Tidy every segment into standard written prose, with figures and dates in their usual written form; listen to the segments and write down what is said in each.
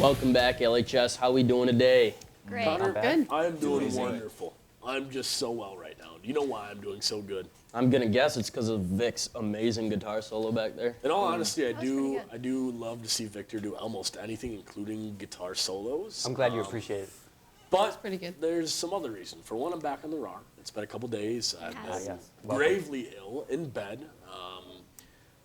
Welcome back, LHS. How we doing today? Great. Connor, Good. I am doing wonderful. I'm just so well right now. Do you know why I'm doing so good? I'm gonna guess it's because of Vic's amazing guitar solo back there. In all honesty, was pretty good. I do love to see Victor do almost anything, including guitar solos. I'm glad you appreciate it. But pretty good. there's some other reason. For one, I'm back on the RAR. It's been a couple days. I've has. been Yes. Welcome. gravely ill in bed.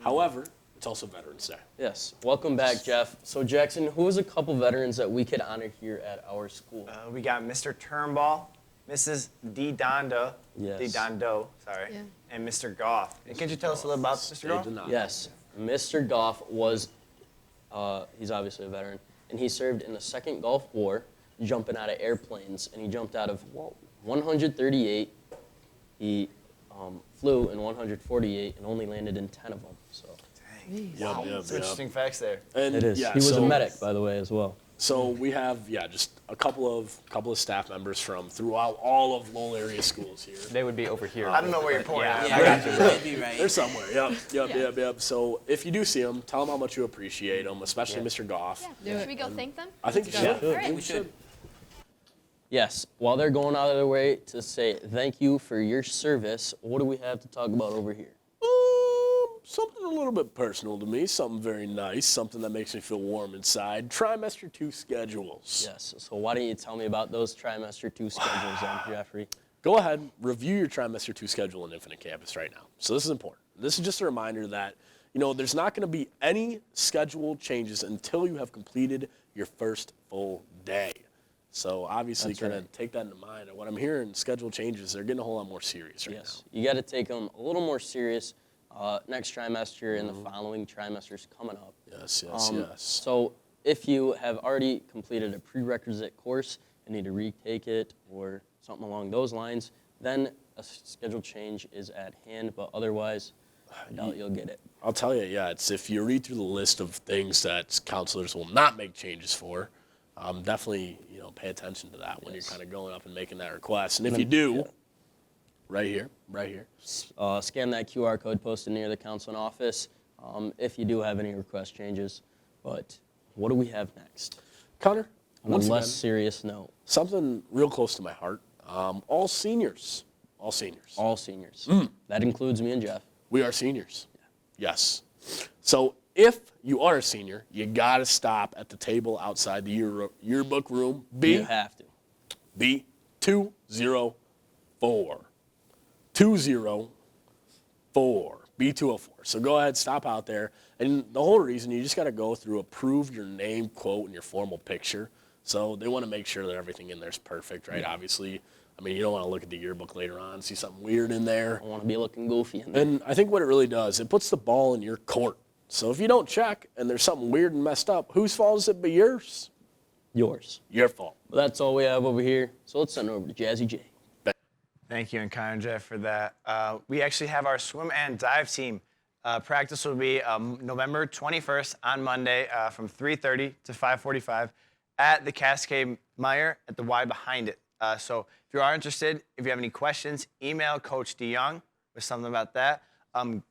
However, it's also Veterans Day. Yes. Welcome back, Jeff. So Jackson, who is a couple veterans that we could honor here at our school? We got Mr. Turnbull, Mrs. Yes. sorry, Yeah. and Mr. Goff. And can you tell us a little about Mr. They Goff? did not. Yes. Mr. Goff was, he's obviously a veteran, and he served in the Second Gulf War, jumping out of airplanes, and he jumped out of 138. He flew in 148 and only landed in 10 of them. So Yep. Some interesting facts there. And it is. Yeah, he was so, a medic, by the way, as well. So we have just a couple of staff members from throughout all of Lowell area schools here. They would be over here. Oh. I don't know where you're pointing Yeah, at. I got you. Right. Be right. They're somewhere. Yep. So if you do see them, tell them how much you appreciate them, especially Mr. Goff. Yeah. Do Should it. we go thank them? I think you Yeah. should. All right. We should. Yes, while they're going out of their way to say thank you for your service, what do we have to talk about over here? Something a little bit personal to me, something very nice, something that makes me feel warm inside. Trimester 2 schedules. Yes, so why don't you tell me about those trimester 2 schedules then, Jeffrey? Go ahead, review your trimester 2 schedule in Infinite Campus right now. So this is important. This is just a reminder that, there's not going to be any schedule changes until you have completed your first full day. So obviously, That's kind of right. take that into mind. And what I'm hearing, schedule changes, they're getting a whole lot more serious right Yes, you got to take them a little more serious next trimester and the following trimesters coming up. now. Yes. So if you have already completed a prerequisite course and need to retake it or something along those lines, then a schedule change is at hand, but otherwise, I doubt you'll get it. I'll tell you, it's if you read through the list of things that counselors will not make changes for, definitely, pay attention to that when you're kind of going up and making that request. And if you do, right here, Scan that QR code posted near the counseling office if you do have any request changes. But what do we have next? Connor, On a once less again, serious note, something real close to my heart. All seniors. all seniors. Mm. That includes me and Jeff. We are seniors. Yes. So if you are a senior, you got to stop at the table outside the yearbook room You have to. B204. 204. B204. So go ahead, stop out there. And the whole reason, you just got to go through, approve your name, quote, and your formal picture. So they want to make sure that everything in there is perfect, right? Obviously, you don't want to look at the yearbook later on, see something weird in there. I want to be looking goofy in there. And I think what it really does, it puts the ball in your court. So if you don't check and there's something weird and messed up, whose fault is it but yours? Yours. Your fault. Well, that's all we have over here. So let's send it over to Jazzy J. Thank you, and Connor and Jeff, for that. We actually have our swim and dive team. Practice will be November 21st on Monday from 3:30 to 5:45 at the Cascade Mire at the Y behind it. So if you are interested, if you have any questions, email Coach DeYoung with something about that.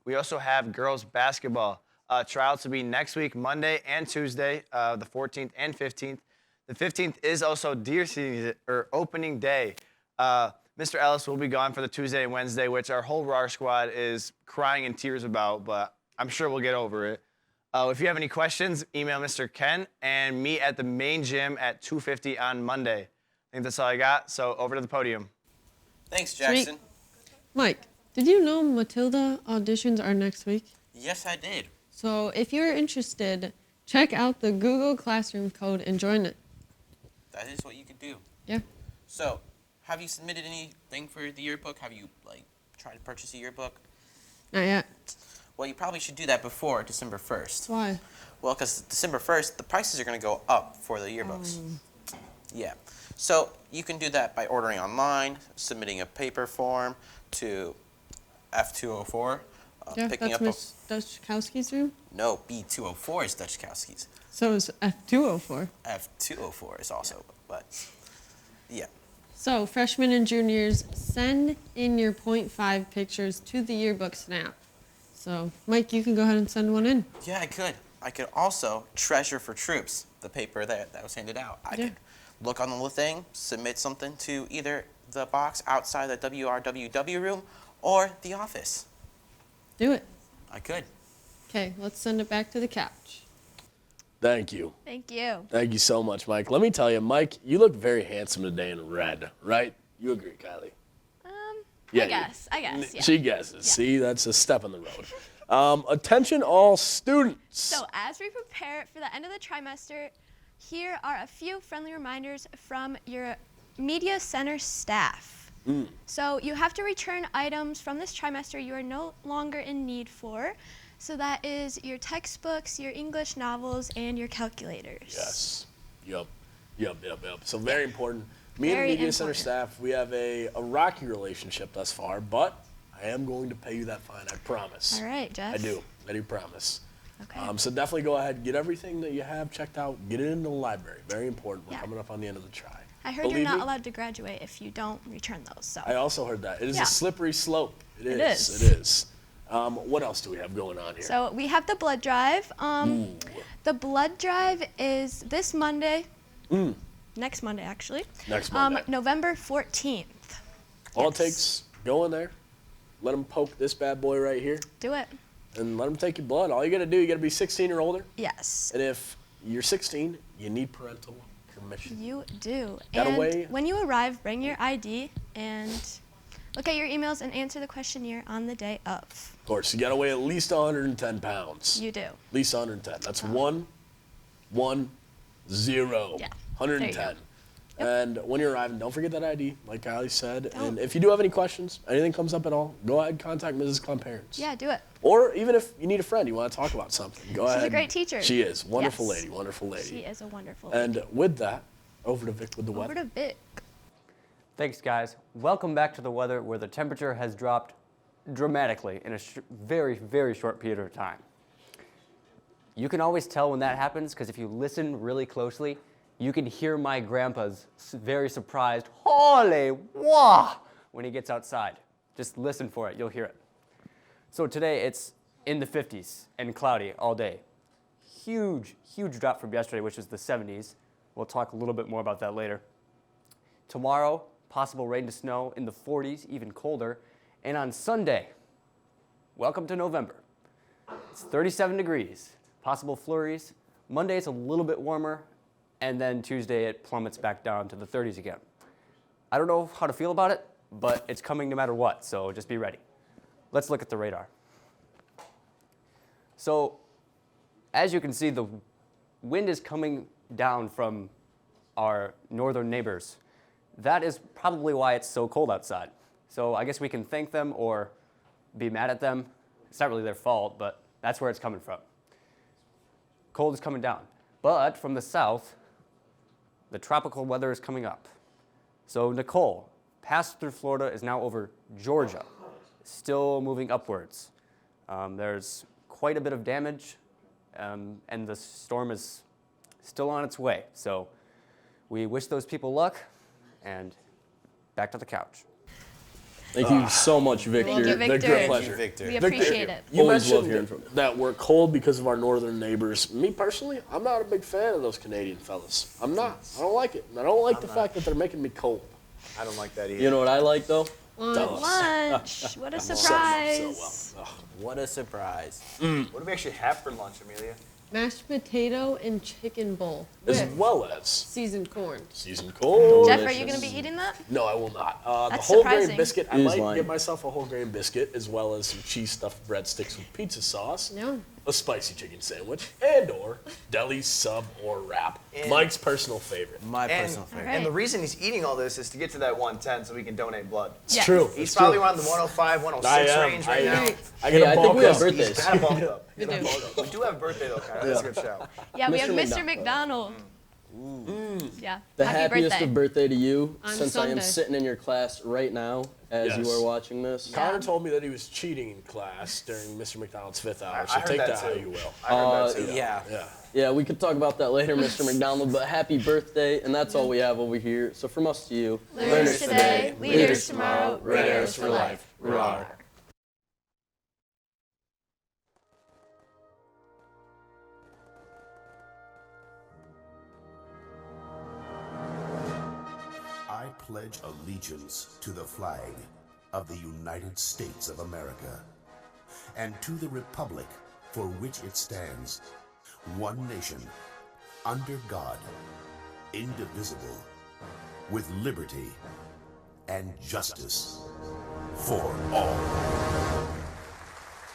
We also have girls basketball. Tryouts will be next week, Monday and Tuesday, the 14th and 15th. The 15th is also deer season, or opening day. Mr. Ellis will be gone for the Tuesday and Wednesday, which our whole RAR squad is crying in tears about, but I'm sure we'll get over it. If you have any questions, email Mr. Ken and meet at the main gym at 2:50 on Monday. I think that's all I got, so over to the podium. Thanks, Jackson. Sweet. Mike, did you know Matilda auditions are next week? Yes, I did. So if you're interested, check out the Google Classroom code and join it. That is what you could do. Yeah. So, have you submitted anything for the yearbook? Have you, tried to purchase a yearbook? Not yet. Well, you probably should do that before December 1st. Why? Well, because December 1st, the prices are going to go up for the yearbooks. Yeah. So, you can do that by ordering online, submitting a paper form to F204, Yeah, picking that's up Miss Dutchkowski's room. No, B204 is Dutchkowski's. So is F204. F204 is also, but yeah. So freshmen and juniors, send in your .5 pictures to the yearbook snap. So Mike, you can go ahead and send one in. Yeah, I could. I could also Treasure for Troops, the paper that was handed out. I could look on the little thing, submit something to either the box outside the WRWW room or the office. Do it. I could. Okay, let's send it back to the couch. Thank you. Thank you. Thank you so much, Mike. Let me tell you, Mike, you look very handsome today in red, right? You agree, Kylie? Yeah, I guess, yeah. She guesses. See, that's a step on the road. Attention all students. So as we prepare for the end of the trimester, here are a few friendly reminders from your media center staff. So you have to return items from this trimester you are no longer in need for. So that is your textbooks, your English novels, and your calculators. Yes. Yep. So very important. Me and Very the Media Center important. staff, we have a rocky relationship thus far, but I am going to pay you that fine, I promise. All right, Jeff. I do promise. Okay. So definitely go ahead, get everything that you have checked out, get it into the library. Very important. We're Yeah. coming up on the end of the try. I heard Believe you're not me, allowed to graduate if you don't return those. So I also heard that. It is Yeah. a slippery slope. It It is. is. It is. What else do we have going on here? So we have the blood drive. The blood drive is this Monday. Next Monday, actually. Next Monday. November 14th. All it yes. takes, go in there, let them poke this bad boy right here, Do it. and let them take your blood. All you got to do, you got to be 16 or older. Yes. And if you're 16, you need parental permission. You do. Gotta and weigh- when you arrive, bring your ID and look at your emails and answer the questionnaire on the day of. Of course, you got to weigh at least 110 pounds. You do. At least 110. That's 1, 1, 0. Yeah. 110. And when you're arriving, don't forget that ID, like Kylie said. Don't. And if you do have any questions, anything comes up at all, go ahead and contact Mrs. Clem-Parents. Yeah, do it. Or even if you need a friend, you want to talk about something, go ahead. She's a great teacher. She is. Wonderful Yes. lady, wonderful lady. She is a wonderful. And with that, over to Vic with the Over weather. to Vic. Thanks, guys. Welcome back to the weather where the temperature has dropped dramatically in a very, very short period of time. You can always tell when that happens because if you listen really closely, you can hear my grandpa's very surprised, holy wah, when he gets outside. Just listen for it, you'll hear it. So today it's in the 50s and cloudy all day. Huge drop from yesterday, which was the 70s. We'll talk a little bit more about that later. Tomorrow, possible rain to snow in the 40s, even colder. And on Sunday, welcome to November. It's 37 degrees, possible flurries. Monday it's a little bit warmer, and then Tuesday it plummets back down to the 30s again. I don't know how to feel about it, but it's coming no matter what, so just be ready. Let's look at the radar. So, as you can see, the wind is coming down from our northern neighbors. That is probably why it's so cold outside. So I guess we can thank them or be mad at them. It's not really their fault, but that's where it's coming from. Cold is coming down. But from the south, the tropical weather is coming up. So Nicole passed through Florida, is now over Georgia, still moving upwards. There's quite a bit of damage, and the storm is still on its way. So we wish those people luck, and back to the couch. Thank you so much, Victor. Thank you, Victor. Victor, pleasure. Victor. We appreciate it. You Always love mentioned hearing from you. that we're cold because of our northern neighbors. Me personally, I'm not a big fan of those Canadian fellas. I'm not. I don't like it. And I don't like the fact that they're making me cold. I don't like that either. You know what I like though? Tell us. Lunch. What a surprise. What a surprise. What do we actually have for lunch, Amelia? Mashed potato and chicken bowl As with well as seasoned corn. seasoned cold. Jeff, are you going to be eating that? No, I will not. The That's whole grain surprising. biscuit, I He is might lying. get myself a whole grain biscuit as well as some cheese stuffed breadsticks with pizza sauce, No. a spicy chicken sandwich, and or deli sub or wrap. And- Mike's personal favorite. My And, personal favorite. Right. and the reason he's eating all this is to get to that 110 so we can donate blood. It's Yes. true. He's It's probably true. around the 105, I 106 am. range right I now. am. I Hey, gotta I think bulk we have up. birthdays. He's gotta bulk up. We do. We do have a birthday though, Kyle. That's a good shout. Yeah, we have Mr. Mr. McDonald. Yeah. The Happy happiest birthday. of birthday to you, On since I am Sunday. sitting in your class right now as you Yes. are watching this. Connor told me that he was cheating in class during Mr. McDonald's fifth hour, I so heard take that that how too. you will. I heard that too. Yeah. Yeah. Yeah, we could talk about that later, Mr. McDonald, but happy birthday, and that's all we have over here. So from us to you, Learners today, leaders tomorrow, radios for life. pledge allegiance to the flag of the United States of America and to the republic for which it stands, one nation, under God, indivisible, with liberty and justice for all.